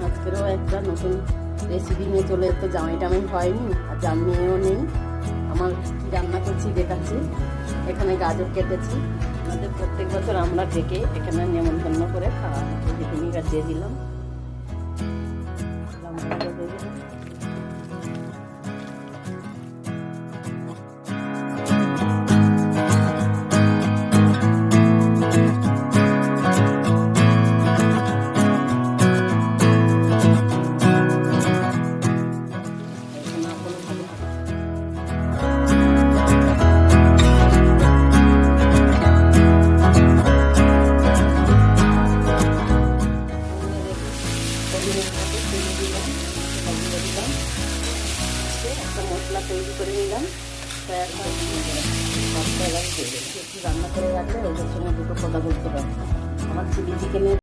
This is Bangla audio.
আজকেরও একটা নতুন রেসিপি নিয়ে চলে, তো জামাই টামাই হয়নি আর জামিয়েও নেই। আমার রান্না করছি দেখাচ্ছি। এখানে গাজর কেটেছি, আমাদের প্রত্যেক বছর আমরা ডেকে এখানে নেমন্তন্ন করে খাওয়া ভিনিগার দিয়ে দিলাম, একটা মশলা তৈরি করে নিলাম। একটু রান্না করে রাখলে ওদের সঙ্গে দুটো কথা বলতে পারবো। আমার চিলি চিকেনের